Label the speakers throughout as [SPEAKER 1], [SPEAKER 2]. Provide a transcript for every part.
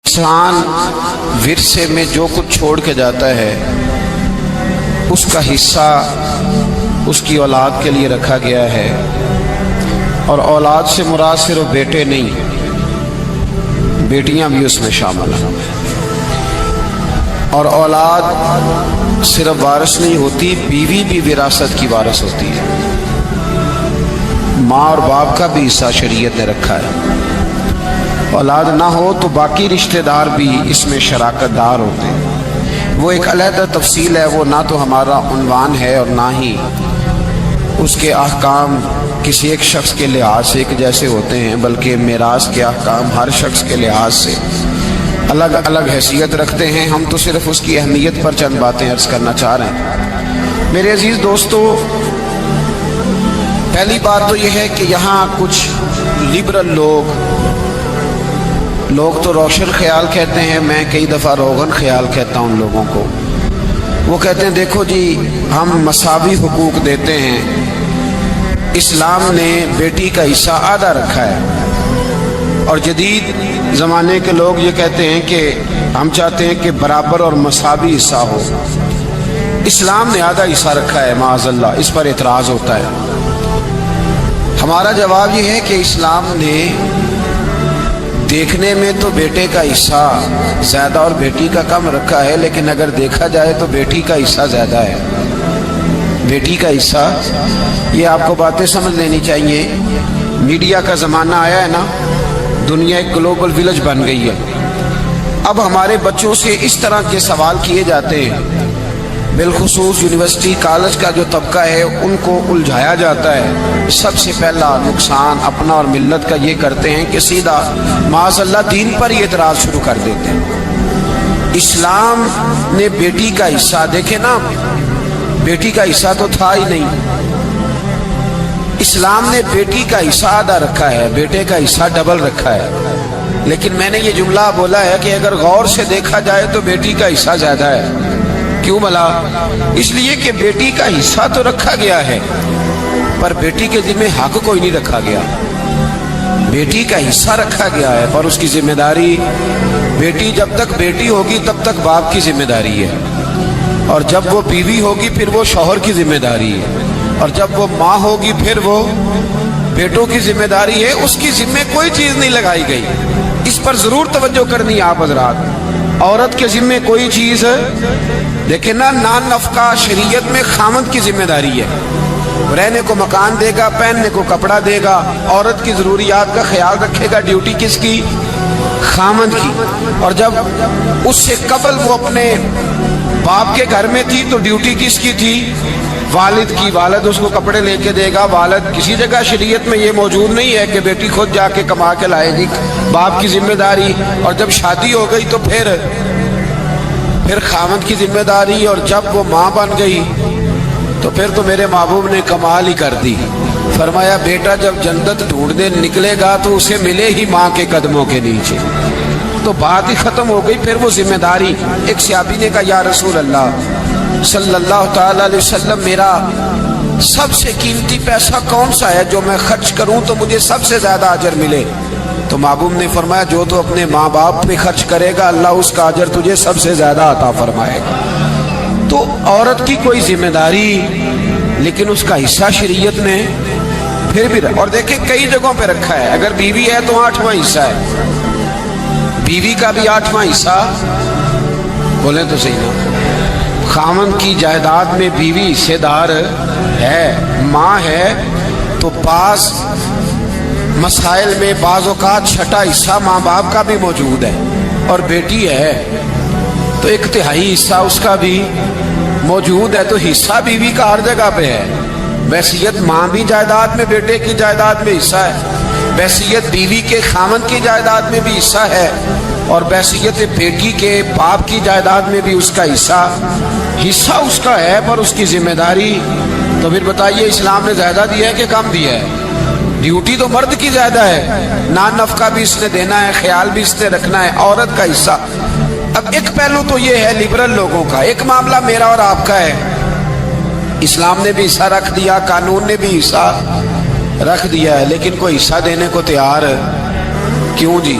[SPEAKER 1] انسان ورثے میں جو کچھ چھوڑ کے جاتا ہے اس کا حصہ اس کی اولاد کے لیے رکھا گیا ہے، اور اولاد سے مراد صرف بیٹے نہیں، بیٹیاں بھی اس میں شامل ہیں۔ اور اولاد صرف وارث نہیں ہوتی، بیوی بھی وراثت کی وارث ہوتی ہے۔ ماں اور باپ کا بھی حصہ شریعت نے رکھا ہے۔ اولاد نہ ہو تو باقی رشتہ دار بھی اس میں شراکت دار ہوتے ہیں۔ وہ ایک علیحدہ تفصیل ہے، وہ نہ تو ہمارا عنوان ہے اور نہ ہی اس کے احکام کسی ایک شخص کے لحاظ سے ایک جیسے ہوتے ہیں، بلکہ میراث کے احکام ہر شخص کے لحاظ سے الگ الگ حیثیت رکھتے ہیں۔ ہم تو صرف اس کی اہمیت پر چند باتیں عرض کرنا چاہ رہے ہیں۔ میرے عزیز دوستو، پہلی بات تو یہ ہے کہ یہاں کچھ لبرل لوگ تو روشن خیال کہتے ہیں، میں کئی دفعہ روغن خیال کہتا ہوں ان لوگوں کو۔ وہ کہتے ہیں دیکھو جی، ہم مساوی حقوق دیتے ہیں، اسلام نے بیٹی کا حصہ آدھا رکھا ہے، اور جدید زمانے کے لوگ یہ کہتے ہیں کہ ہم چاہتے ہیں کہ برابر اور مساوی حصہ ہو۔ اسلام نے آدھا حصہ رکھا ہے، معاذ اللہ، اس پر اعتراض ہوتا ہے۔ ہمارا جواب یہ ہے کہ اسلام نے دیکھنے میں تو بیٹے کا حصہ زیادہ اور بیٹی کا کم رکھا ہے، لیکن اگر دیکھا جائے تو بیٹی کا حصہ زیادہ ہے۔ بیٹی کا حصہ، یہ آپ کو باتیں سمجھ لینی چاہیے۔ میڈیا کا زمانہ آیا ہے نا، دنیا ایک گلوبل ولیج بن گئی ہے۔ اب ہمارے بچوں سے اس طرح کے سوال کیے جاتے ہیں، بالخصوص یونیورسٹی کالج کا جو طبقہ ہے ان کو الجھایا جاتا ہے۔ سب سے پہلا نقصان اپنا اور ملت کا یہ کرتے ہیں کہ سیدھا معاذ اللہ دین پر ہی اعتراض شروع کر دیتے ہیں۔ اسلام نے بیٹی کا حصہ، دیکھیں نا، بیٹی کا حصہ تو تھا ہی نہیں۔ اسلام نے بیٹی کا حصہ آدھا رکھا ہے، بیٹے کا حصہ ڈبل رکھا ہے۔ لیکن میں نے یہ جملہ بولا ہے کہ اگر غور سے دیکھا جائے تو بیٹی کا حصہ زیادہ ہے۔ کیوں بھلا؟ اس لیے کہ بیٹی کا حصہ تو رکھا گیا ہے، پر بیٹی کے ذمہ حق کوئی نہیں رکھا گیا۔ بیٹی کا حصہ رکھا گیا ہے پر اس کی ذمہ داری، بیٹی جب تک بیٹی ہوگی تب تک باپ کی ذمہ داری ہے، اور جب وہ بیوی ہوگی پھر وہ شوہر کی ذمہ داری ہے، اور جب وہ ماں ہوگی پھر وہ بیٹوں کی ذمہ داری ہے۔ اس کی ذمہ کوئی چیز نہیں لگائی گئی۔ اس پر ضرور توجہ کرنی آپ حضرات۔ عورت کے ذمہ کوئی چیز دیکھیں نا، نان نفقہ شریعت میں خامند کی ذمہ داری ہے۔ رہنے کو مکان دے گا، پہننے کو کپڑا دے گا، عورت کی ضروریات کا خیال رکھے گا۔ ڈیوٹی کس کی؟ خامند کی۔ اور جب اس سے قبل وہ اپنے باپ کے گھر میں تھی تو ڈیوٹی کس کی تھی؟ والد کی۔ والد اس کو کپڑے لے کے دے گا۔ والد کسی جگہ شریعت میں یہ موجود نہیں ہے کہ بیٹی خود جا کے کما کے لائے گی، باپ کی ذمہ داری۔ اور جب شادی ہو گئی تو پھر خامند کی ذمہ داری، اور جب وہ ماں بن گئی تو پھر تو میرے محبوب نے کمال ہی کر دی۔ فرمایا بیٹا جب جنت ڈھونڈنے نکلے گا تو اسے ملے ہی ماں کے قدموں کے نیچے۔ تو بات ہی ختم ہو گئی۔ پھر وہ ذمہ داری، ایک صحابی نے کہا یا رسول اللہ صلی اللہ تعالی علیہ وسلم، میرا سب سے قیمتی پیسہ کون سا ہے جو میں خرچ کروں تو مجھے سب سے زیادہ اجر ملے؟ تو محبوب نے فرمایا جو تو اپنے ماں باپ پہ خرچ کرے گا اللہ اس کا اجر تجھے سب سے زیادہ عطا فرمائے گا۔ تو عورت کی کوئی ذمہ داری، لیکن اس کا حصہ شریعت نے پھر بھی رکھا، اور دیکھیں کئی جگہوں پہ رکھا ہے۔ اگر بیوی ہے تو 8واں حصہ ہے، بیوی کا بھی 8واں حصہ، بولیں تو صحیح نا۔ خامند کی جائیداد میں بیوی حصے دار ہے، ماں ہے تو بعض مسائل میں بعض اوقات چھٹا حصہ ماں باپ کا بھی موجود ہے، اور بیٹی ہے تو 1/3 حصہ اس کا بھی موجود ہے۔ تو حصہ بیوی کا ہر جگہ پہ ہے۔ وصیت ماں بھی جائیداد میں، بیٹے کی جائیداد میں حصہ ہے۔ وصیت بیوی کے خامند کی جائیداد میں بھی حصہ ہے، اور وصیت بیٹی کے باپ کی جائیداد میں بھی اس کا حصہ اس کا ہے، پر اس کی ذمہ داری۔ تو پھر بتائیے اسلام نے زیادہ دیا ہے کہ کم دیا ہے؟ ڈیوٹی تو مرد کی زیادہ ہے، نان نفقہ بھی اس نے دینا ہے، خیال بھی اس نے رکھنا ہے، عورت کا حصہ۔ اب ایک پہلو تو یہ ہے لبرل لوگوں کا، ایک معاملہ میرا اور آپ کا ہے۔ اسلام نے بھی حصہ رکھ دیا، قانون نے بھی حصہ رکھ دیا ہے، لیکن کوئی حصہ دینے کو تیار کیوں جی؟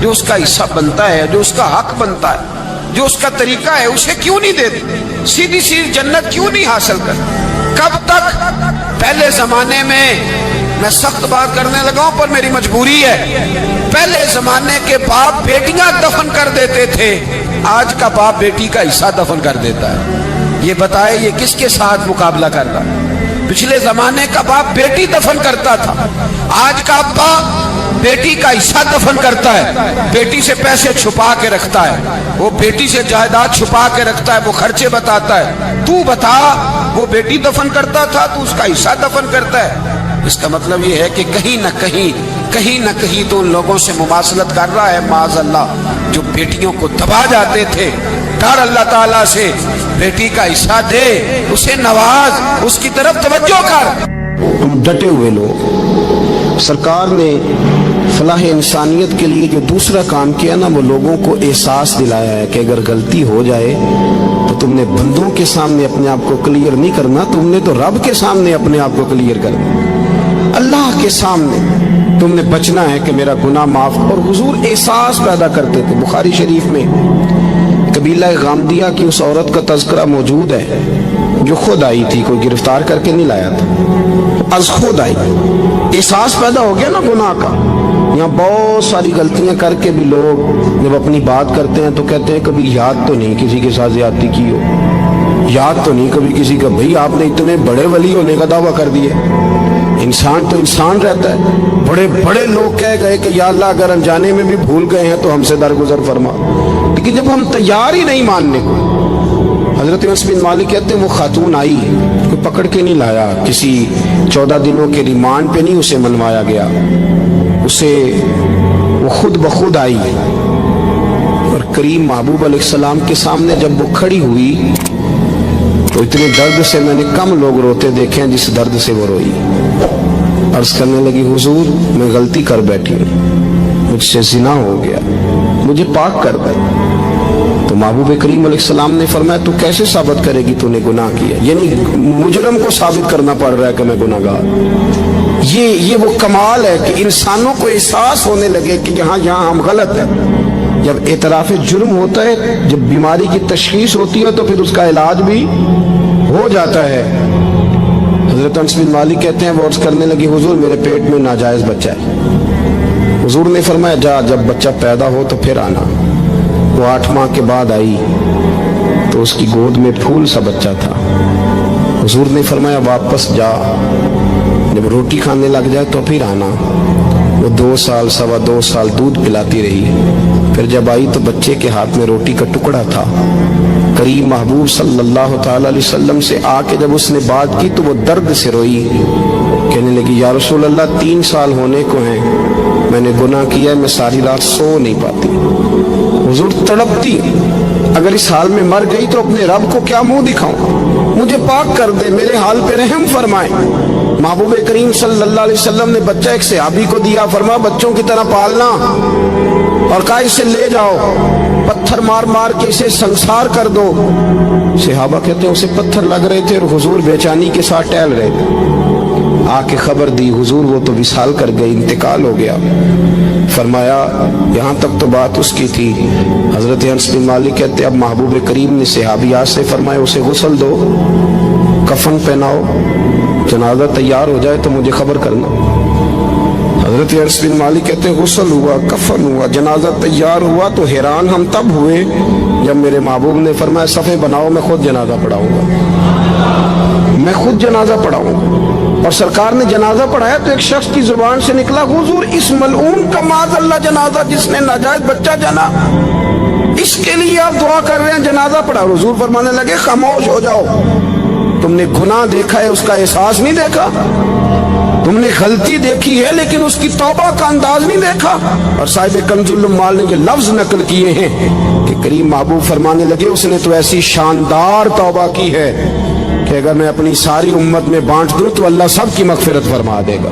[SPEAKER 1] جو اس کا حصہ بنتا ہے، جو اس کا حق بنتا ہے، جو اس کا طریقہ ہے، اسے کیوں نہیں دیتے؟ سیدھی سیدھی جنت کیوں نہیں حاصل کرتے؟ کب تک؟ پہلے زمانے میں سخت بات کرنے لگا ہوں پر میری مجبوری ہے، پہلے زمانے کے باپ بیٹیاں دفن کر دیتے تھے، آج کا باپ بیٹی کا حصہ دفن کر دیتا ہے۔ یہ بتائے یہ کس کے ساتھ مقابلہ کر رہا ہے؟ پچھلے زمانے کا باپ بیٹی دفن کرتا تھا، آج کا باپ بیٹی کا حصہ دفن کرتا ہے، بیٹی سے پیسے چھپا کے رکھتا ہے، وہ بیٹی سے جائیداد چھپا کے رکھتا ہے، وہ خرچے بتاتا ہے۔ تو بتا، وہ بیٹی دفن کرتا تھا، تو اس کا حصہ دفن کرتا ہے۔ اس کا مطلب یہ ہے کہ کہیں نہ کہیں تو ان لوگوں سے مماثلت کر رہا ہے معاذ اللہ، جو بیٹیوں کو دبا جاتے تھے۔ ڈر اللہ تعالیٰ سے، بیٹی کا حصہ دے، اسے نواز، اس کی طرف توجہ کر۔
[SPEAKER 2] ہم ڈٹے ہوئے لوگ، سرکار نے فلاح انسانیت کے لیے جو دوسرا کام کیا نا، وہ لوگوں کو احساس دلایا ہے کہ اگر غلطی ہو جائے تو تم نے بندوں کے سامنے اپنے آپ کو کلیئر نہیں کرنا، تم نے تو رب کے سامنے اپنے آپ کو کلیئر کرنا، اللہ کے سامنے تم نے بچنا ہے کہ میرا گناہ معاف۔ اور حضور احساس پیدا کرتے تھے۔ بخاری شریف میں قبیلہ غامدیہ کی اس عورت کا تذکرہ موجود ہے جو خود آئی تھی، کوئی گرفتار کر کے نہیں لایا تھا، از خود آئی۔ احساس پیدا ہو گیا نا گناہ کا۔ یہاں بہت ساری غلطیاں کر کے بھی لوگ جب اپنی بات کرتے ہیں تو کہتے ہیں کبھی یاد تو نہیں کسی کے ساتھ زیادتی کی ہو، یاد تو نہیں کبھی کسی کا، بھئی آپ نے اتنے بڑے ولی ہونے کا دعویٰ کر دیا۔ انسان تو انسان رہتا ہے۔ بڑے بڑے لوگ کہہ گئے کہ یا اللہ اگر انجانے میں بھی بھول گئے ہیں تو ہم سے درگزر فرما، لیکن جب ہم تیار ہی نہیں ماننے کو۔ حضرت انس بن مالک کہتے ہیں وہ خاتون آئی، کوئی پکڑ کے نہیں لایا، کسی 14 دنوں کے ریمانڈ پہ نہیں اسے منوایا گیا، اسے وہ خود بخود آئی، اور کریم محبوب علیہ السلام کے سامنے جب وہ کھڑی ہوئی تو اتنے درد سے میں نے کم لوگ روتے دیکھے ہیں جس درد سے وہ روئی۔ عرض کرنے لگی حضور میں غلطی کر بیٹھی ہوں، مجھ سے زنا ہو گیا، مجھے پاک کر دے۔ تو محبوب کریم علیہ السلام نے فرمایا تو کیسے ثابت کرے گی تو نے گناہ کیا؟ یعنی مجرم کو ثابت کرنا پڑ رہا ہے کہ میں گناہ گار۔ یہ وہ کمال ہے کہ انسانوں کو احساس ہونے لگے کہ یہاں ہم غلط ہیں۔ جب اعتراف جرم ہوتا ہے، جب بیماری کی تشخیص ہوتی ہے تو پھر اس کا علاج بھی ہو جاتا ہے۔ حضرت انس بن مالک کہتے ہیں وہ عرض کرنے لگی حضور میرے پیٹ میں ناجائز بچہ ہے۔ حضور نے فرمایا جا جب بچہ پیدا ہو تو پھر آنا۔ وہ 8 ماہ کے بعد آئی تو اس کی گود میں پھول سا بچہ تھا۔ حضور نے فرمایا واپس جا، جب روٹی کھانے لگ جائے تو پھر آنا۔ وہ 2 سال 2.25 سال دودھ پلاتی رہی، پھر جب آئی تو بچے کے ہاتھ میں روٹی کا ٹکڑا تھا۔ کریم محبوب صلی اللہ تعالی علیہ وسلم سے آ کے جب اس نے بات کی تو وہ درد سے روئی، کہنے لگی یا رسول اللہ 3 سال ہونے کو ہیں، میں نے گناہ کیا ہے، میں ساری رات سو نہیں پاتی۔ حضور تڑپتی، اگر اس حال میں مر گئی تو اپنے رب کو کیا منہ دکھاؤں، مجھے پاک کر دے، میرے حال پہ رحم فرمائے۔ محبوب کریم صلی اللہ علیہ وسلم نے بچہ ایک صحابی کو دیا، فرمایا بچوں کی طرح پالنا، اور کہا اسے لے جاؤ، پتھر مار مار کے اسے سنسار کر دو۔ صحابہ کہتے ہیں اسے پتھر لگ رہے تھے اور حضور بے چینی کے ساتھ ٹہل رہے تھے۔ آ کے خبر دی حضور وہ تو وصال کر گئی، انتقال ہو گیا۔ فرمایا یہاں تک تو بات اس کی تھی۔ حضرت انس بن مالک کہتے اب محبوب کریم نے صحابیات سے فرمایا اسے غسل دو، کفن پہناؤ، جنازہ تیار ہو جائے تو مجھے خبر کرنا۔ حضرت انس بن مالک کہتے ہیں غسل ہوا، کفن ہوا، جنازہ تیار ہوا تو حیران ہم تب ہوئے جب میرے محبوب نے فرمایا صفے بناؤ، میں خود جنازہ پڑھاؤں گا، میں خود جنازہ پڑھاؤں گا۔ اور سرکار نے جنازہ پڑھایا تو ایک شخص کی زبان سے نکلا حضور اس ملعون کا معاذ اللہ جنازہ جس نے ناجائز بچہ جنا، اس کے لیے آپ دعا کر رہے ہیں، جنازہ پڑھا۔ حضور فرمانے لگے خاموش ہو جاؤ، تم نے گناہ دیکھا ہے، اس کا احساس نہیں دیکھا، تم نے غلطی دیکھی ہے لیکن اس کی توبہ کا انداز نہیں دیکھا۔ اور صاحب کنز الاموال نے یہ لفظ نقل کیے ہیں کہ کریم محبوب فرمانے لگے اس نے تو ایسی شاندار توبہ کی ہے کہ اگر میں اپنی ساری امت میں بانٹ دوں تو اللہ سب کی مغفرت فرما دے گا۔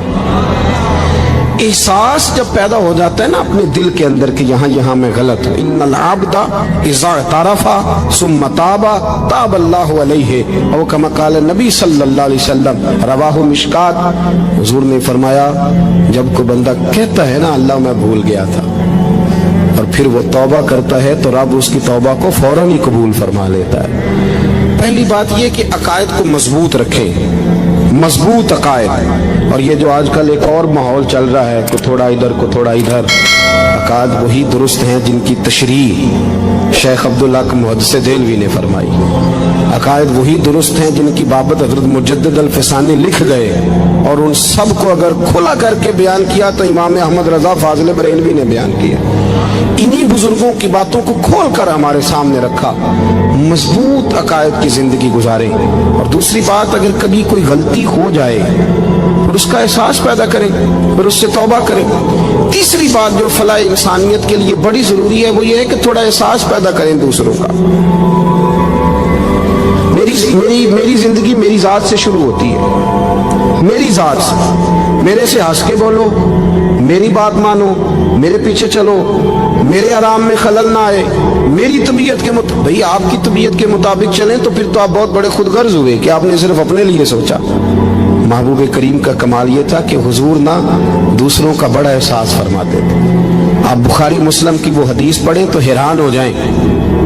[SPEAKER 2] احساس جب پیدا ہو جاتا ہے نا اپنے دل کے اندر کہ یہاں میں غلط ہوں، ان العبد اذا اعترف ثم تاب تاب اللہ علیہ، او کما قال نبی صلی اللہ علیہ وسلم، رواہ مشکات۔ حضور نے فرمایا جب کوئی بندہ کہتا ہے نا اللہ میں بھول گیا تھا، اور پھر وہ توبہ کرتا ہے تو رب اس کی توبہ کو فوراً ہی قبول فرما لیتا ہے۔ پہلی بات یہ کہ عقائد کو مضبوط رکھیں، مضبوط عقائد۔ اور یہ جو آج کل ایک اور ماحول چل رہا ہے، کو تھوڑا ادھر کو تھوڑا ادھر، عقائد وہی درست ہیں جن کی تشریح شیخ عبدالحق محدث دہلوی نے فرمائی، عقائد وہی درست ہیں جن کی بابت حضرت مجدد الفسانی لکھ گئے، اور ان سب کو اگر کھلا کر کے بیان کیا تو امام احمد رضا فاضل بریلوی نے بیان کیا۔ انہی بزرگوں کی باتوں کو کھول کر ہمارے سامنے رکھا، مضبوط عقائد کی زندگی گزاریں۔ اور دوسری بات، اگر کبھی کوئی غلطی ہو جائے پھر اس کا احساس پیدا کریں، پھر اس سے توبہ کریں۔ تیسری بات جو فلاح انسانیت کے لیے بڑی ضروری ہے وہ یہ ہے کہ تھوڑا احساس پیدا کریں دوسروں کا۔ میری زندگی میری ذات سے شروع ہوتی ہے، میری ذات سے، میرے سے ہنس کے بولو، میری بات مانو، میرے پیچھے چلو، میرے آرام میں خلل نہ آئے، میری طبیعت کے مطابق۔ بھئی آپ کی طبیعت کے مطابق چلیں تو پھر تو آپ بہت بڑے خود غرض ہوئے کہ آپ نے صرف اپنے لیے سوچا۔ محبوب کریم کا کمال یہ تھا کہ حضور نہ دوسروں کا بڑا احساس فرماتے تھے۔ آپ بخاری مسلم کی وہ حدیث پڑھیں تو حیران ہو جائیں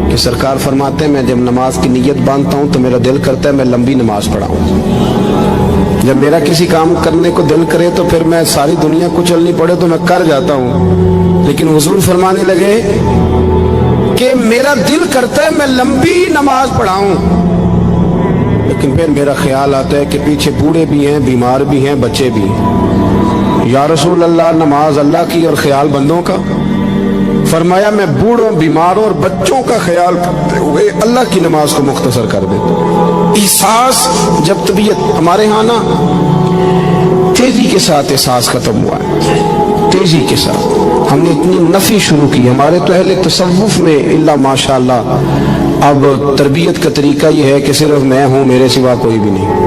[SPEAKER 2] کہ سرکار فرماتے ہیں میں جب نماز کی نیت باندھتا ہوں تو میرا دل کرتا ہے میں لمبی نماز پڑھاؤں۔ جب میرا کسی کام کرنے کو دل کرے تو پھر میں ساری دنیا کو چلنی پڑے تو میں کر جاتا ہوں، لیکن حضور فرمانے لگے کہ میرا دل کرتا ہے میں لمبی نماز پڑھاؤں، لیکن پھر میرا خیال آتا ہے کہ پیچھے بوڑھے بھی ہیں، بیمار بھی ہیں، بچے بھی ہیں۔ یا رسول اللہ، نماز اللہ کی اور خیال بندوں کا؟ فرمایا میں بوڑھوں، بیماروں اور بچوں کا خیال کرتے ہوئے اللہ کی نماز کو مختصر کر دیتا ہوں۔ احساس جب طبیعت ہمارے ہاں نا تیزی کے ساتھ احساس ختم ہوا ہے، تیزی کے ساتھ ہم نے اتنی نفی شروع کی۔ ہمارے تو اہل تصوف میں اللہ ماشاءاللہ اب تربیت کا طریقہ یہ ہے کہ صرف میں ہوں، میرے سوا کوئی بھی نہیں۔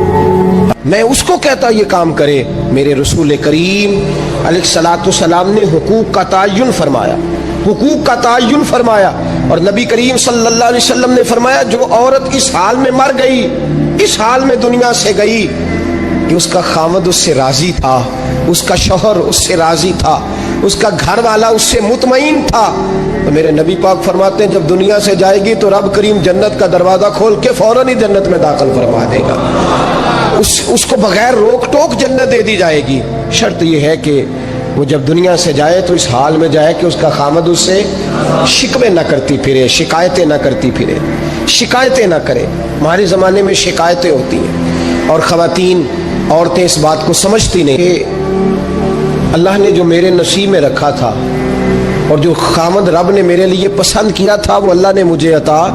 [SPEAKER 3] میں اس کو کہتا یہ کام کرے۔ میرے رسول کریم علیہ الصلوۃ والسلام نے حقوق کا تعین فرمایا، حقوق کا تعین فرمایا، اور نبی کریم صلی اللہ علیہ وسلم نے فرمایا جو عورت اس حال میں مر گئی، اس حال میں دنیا سے گئی کہ اس کا خاوند اس سے راضی تھا، اس کا شوہر اس سے راضی تھا، اس کا گھر والا اس سے مطمئن تھا، تو میرے نبی پاک فرماتے ہیں جب دنیا سے جائے گی تو رب کریم جنت کا دروازہ کھول کے فوراً ہی جنت میں داخل فرما دے گا، اس کو بغیر روک ٹوک جنت دے دی جائے گی۔ شرط یہ ہے کہ وہ جب دنیا سے جائے تو اس حال میں جائے کہ اس کا خامد اس سے شکوے نہ کرتی پھرے، شکایتیں نہ کرتی پھرے، شکایتیں نہ کرے۔ ہمارے زمانے میں شکایتیں ہوتی ہیں اور خواتین، عورتیں اس بات کو سمجھتی نہیں کہ اللہ نے جو میرے نصیب میں رکھا تھا اور جو خامد رب نے میرے لیے پسند کیا تھا وہ اللہ نے مجھے عطا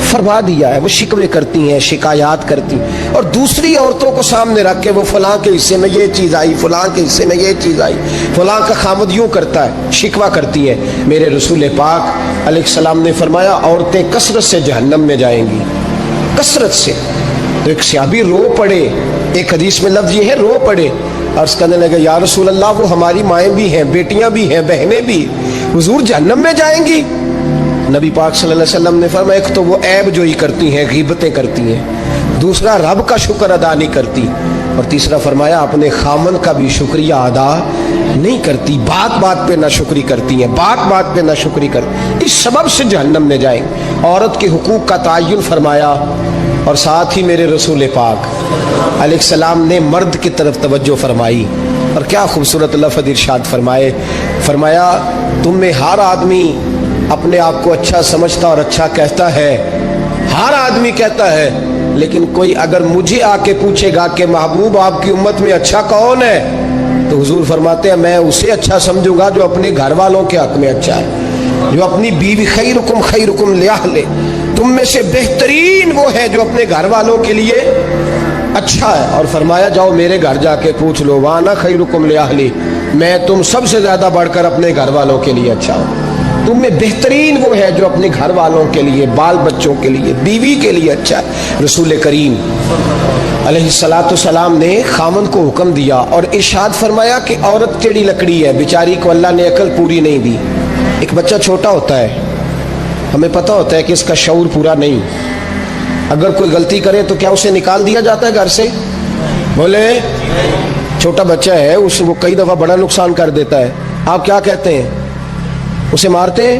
[SPEAKER 3] فرما دیا ہے۔ وہ شکوے کرتی ہیں، شکایات کرتی ہیں، اور دوسری عورتوں کو سامنے رکھ کے وہ فلاں کے حصے میں یہ چیز آئی، فلاں کے حصے میں یہ چیز آئی، فلاں کا خامد یوں کرتا ہے، شکوہ کرتی ہے۔ میرے رسول پاک علیہ السلام نے فرمایا عورتیں کثرت سے جہنم میں جائیں گی، کثرت سے۔ تو ایک صحابی رو پڑے، ایک حدیث میں لفظ یہ ہے رو پڑے، عرض کرنے لگے یا رسول اللہ وہ ہماری مائیں بھی ہیں، بیٹیاں بھی ہیں، بہنیں بھی، حضور جہنم میں جائیں گی؟ نبی پاک صلی اللہ علیہ وسلم نے فرمایا ایک تو وہ عیب جوئی کرتی ہیں، غیبتیں کرتی ہیں، دوسرا رب کا شکر ادا نہیں کرتی، اور تیسرا فرمایا اپنے خامن کا بھی شکریہ ادا نہیں کرتی، بات بات پہ نہ شکری کرتی ہیں، بات بات پہ نہ شکری کرتی، اس سبب سے جہنم میں جائیں۔ عورت کے حقوق کا تعین فرمایا، اور ساتھ ہی میرے رسول پاک علیہ السلام نے مرد کی طرف توجہ فرمائی، اور کیا خوبصورت لفظ ارشاد فرمائے، فرمایا تم میں ہر آدمی اپنے آپ کو اچھا سمجھتا اور اچھا کہتا ہے، ہر آدمی کہتا ہے، لیکن کوئی اگر مجھے آ کے پوچھے گا کہ محبوب آپ کی امت میں اچھا کون ہے، تو حضور فرماتے ہیں میں اسے اچھا سمجھوں گا جو اپنے گھر والوں کے حق میں اچھا ہے، جو اپنی بیوی خیرکم لأہلہ، تم میں سے بہترین وہ ہے جو اپنے گھر والوں کے لیے اچھا ہے۔ اور فرمایا جاؤ میرے گھر جا کے پوچھ لو وانا خیرکم لأہلی، میں تم سب سے زیادہ بڑھ کر اپنے گھر والوں کے لیے اچھا ہوں۔ تم میں بہترین وہ ہے جو اپنے گھر والوں کے لیے، بال بچوں کے لیے، بیوی کے لیے اچھا ہے۔ رسول کریم علیہ الصلوۃ والسلام نے خامن کو حکم دیا اور ارشاد فرمایا کہ عورت ٹیڑھی لکڑی ہے، بیچاری کو اللہ نے عقل پوری نہیں دی۔ ایک بچہ چھوٹا ہوتا ہے، ہمیں پتہ ہوتا ہے کہ اس کا شعور پورا نہیں، اگر کوئی غلطی کرے تو کیا اسے نکال دیا جاتا ہے گھر سے؟ بولے چھوٹا بچہ ہے، وہ کئی دفعہ بڑا نقصان کر دیتا ہے، آپ کیا کہتے ہیں؟ اسے مارتے ہیں؟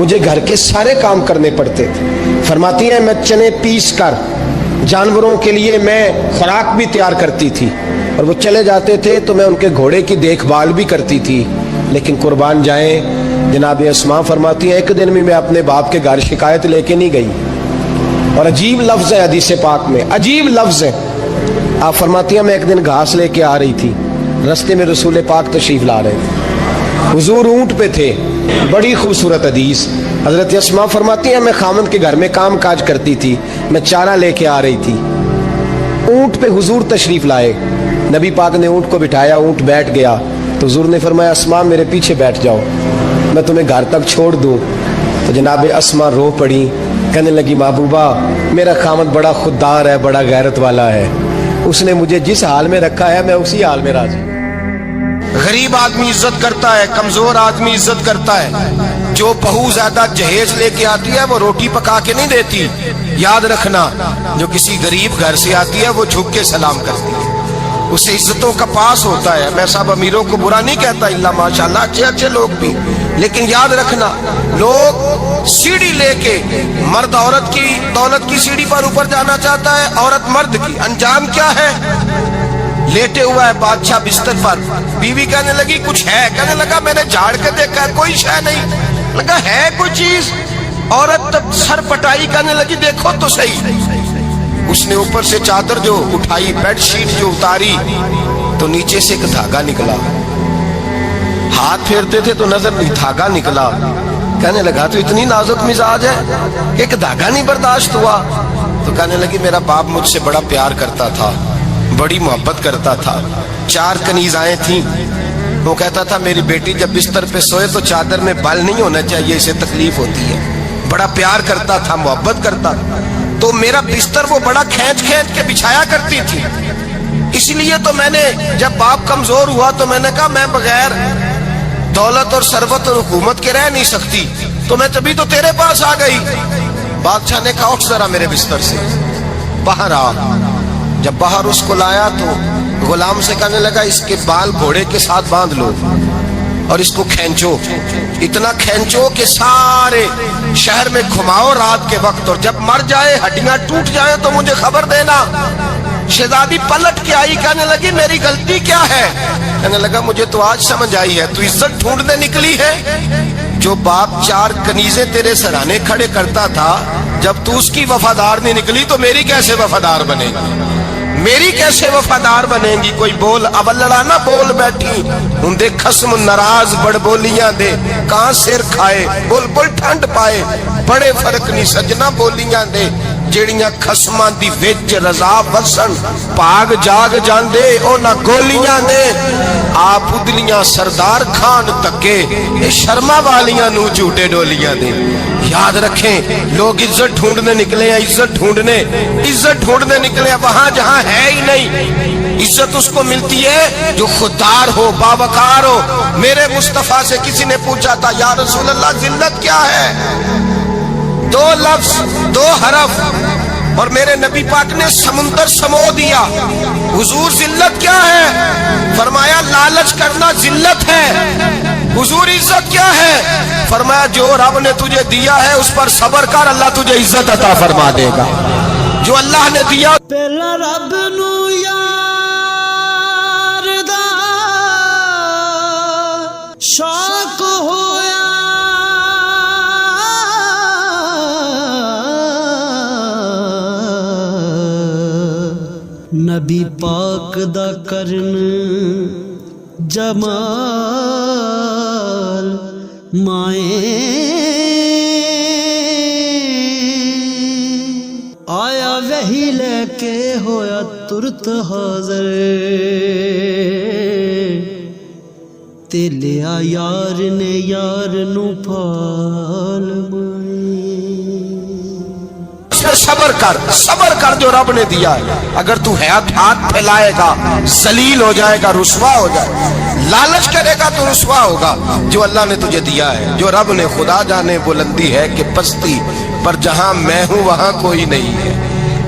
[SPEAKER 3] مجھے گھر کے سارے کام کرنے پڑتے تھے۔ فرماتی ہیں میں چنے پیس کر جانوروں کے لیے میں خوراک بھی تیار کرتی تھی، اور وہ چلے جاتے تھے تو میں ان کے گھوڑے کی دیکھ بھال بھی کرتی تھی۔ لیکن قربان جائیں، جناب اسماء فرماتی ہیں ایک دن بھی میں اپنے باپ کے گھر شکایت لے کے نہیں گئی۔ اور عجیب لفظ ہے حدیث پاک میں، عجیب لفظ ہے۔ آپ فرماتی ہیں میں ایک دن گھاس لے کے آ رہی تھی، رستے میں رسول پاک تشریف لا رہے تھے، حضور اونٹ پہ تھے، بڑی خوبصورت حدیث۔ حضرت اسماء فرماتی ہیں میں خامند کے گھر میں کام کاج کرتی تھی، میں چارہ لے کے آ رہی تھی، اونٹ پہ حضور تشریف لائے، نبی پاک نے اونٹ کو بٹھایا، اونٹ بیٹھ گیا تو حضور نے فرمایا اسماء میرے پیچھے بیٹھ جاؤ، میں تمہیں گھر تک چھوڑ دوں۔ تو جناب اسماء رو پڑی، کہنے لگی محبوبہ میرا خامند بڑا خوددار ہے، بڑا غیرت والا ہے، اس نے مجھے جس حال میں رکھا ہے میں اسی حال میں راضی۔
[SPEAKER 1] غریب آدمی عزت کرتا ہے، کمزور آدمی عزت کرتا ہے۔ جو بہو زیادہ جہیز لے کے آتی ہے وہ روٹی پکا کے نہیں دیتی، یاد رکھنا، جو کسی غریب گھر سے آتی ہے وہ جھک کے سلام کرتی ہے، اسے عزتوں کا پاس ہوتا ہے۔ میں سب امیروں کو برا نہیں کہتا، اللہ ماشاءاللہ اچھے اچھے لوگ بھی، لیکن یاد رکھنا لوگ سیڑھی لے کے، مرد عورت کی دولت کی سیڑھی پر اوپر جانا چاہتا ہے، عورت مرد کی، انجام کیا ہے؟ لیٹے ہوا ہے بادشاہ بستر پر، بیوی کہنے لگی کچھ ہے، کہنے لگا میں نے جھاڑ کے دیکھا ہے کوئی شے نہیں، لگا ہے کوئی چیز، عورت سر پٹائی کہنے لگی دیکھو تو صحیح، اس نے اوپر سے چادر جو اٹھائی، بیڈ شیٹ جو اتاری تو نیچے سے ایک دھاگا نکلا، ہاتھ پھیرتے تھے تو نظر نہیں، دھاگا نکلا، کہنے لگا تو اتنی نازک مزاج ہے کہ ایک دھاگا نہیں برداشت ہوا، تو کہنے لگی میرا باپ مجھ سے بڑا پیار کرتا تھا، بڑی محبت کرتا تھا، 4 کنیزائیں تھیں، وہ کہتا تھا میری بیٹی جب بستر پہ سوئے تو چادر میں بال نہیں ہونا چاہیے، اسے تکلیف ہوتی ہے، بڑا پیار کرتا تھا، محبت کرتا، تو میرا بستر وہ بڑا کھینچ کھینچ کے بچھایا کرتی تھی، اس لیے تو میں نے جب باپ کمزور ہوا تو میں نے کہا میں بغیر دولت اور ثروت اور حکومت کے رہ نہیں سکتی، تو میں تبھی تو تیرے پاس آ گئی۔ بادشاہ نے کہا اٹھ ذرا میرے بستر سے، باہر آ۔ جب باہر اس کو لایا تو غلام سے کہنے لگا اس کے بال گھوڑے کے ساتھ باندھ لو اور اس کو کھینچو، اتنا کھینچو کہ سارے شہر میں گھماؤ رات کے وقت، اور جب مر جائے ہڈیاں ٹوٹ جائیں تو مجھے خبر دینا۔ شہزادی پلٹ کے آئی، کہنے لگی میری غلطی کیا ہے؟ کہنے لگا مجھے تو آج سمجھ آئی ہے، تو عزت ڈھونڈنے نکلی ہے؟ جو باپ 4 کنیزیں تیرے سرانے کھڑے کرتا تھا، جب تو اس کی وفادار نہیں نکلی تو میری کیسے وفادار بنے گی؟ میری کیسے وفادار بنے گی؟ کوئی بول اب لڑانا بول بیٹھی ہوں دے خسم ناراض بڑ بولیاں دے، کہاں سر کھائے بول بول ٹھنڈ پائے، بڑے فرق نہیں سجنا بولیاں دے، جیڑیاں خسماں دی وچ رضا وسن پاگ جاگ جاندے او نہ گولیاں دے، آپ ادلیاں سردار خان تکے اے شرما والیاں نو جھوٹے ڈولیاں دے۔ یاد رکھیں لوگ عزت ڈھونڈنے نکلے ہیں، عزت ڈھونڈنے نکلے ہیں وہاں جہاں ہے ہی نہیں۔ عزت اس کو ملتی ہے جو خوددار ہو، باوقار ہو۔ میرے مصطفیٰ سے کسی نے پوچھا تھا یا رسول اللہ ذلت کیا ہے؟ 2 لفظ 2 حرف اور میرے نبی پاک نے سمندر سمو دیا۔ حضور ذلت کیا ہے؟ فرمایا لالچ کرنا ذلت ہے۔ حضور عزت کیا ہے؟ فرمایا جو رب نے تجھے دیا ہے اس پر صبر کر، اللہ تجھے عزت عطا فرما دے گا۔ جو اللہ نے دیا
[SPEAKER 4] پہلا رب نو یار دا شوق ہویا، نبی پاک دا کرن جمال مائیں آیا وہی لے کے ہویا ترت حاضر، تے لیا یار نے یار نو پال مائیں۔
[SPEAKER 1] صبر کر جو رب نے دیا ہے۔ اگر تو ہاتھ پھیلائے گا ذلیل ہو جائے گا، رسوا ہو جائے گا، لالچ کرے گا تو رسوا ہوگا۔ جو اللہ نے تجھے دیا ہے، جو رب نے، خدا جانے بلندی ہے کہ پستی پر جہاں میں ہوں وہاں کوئی نہیں ہے۔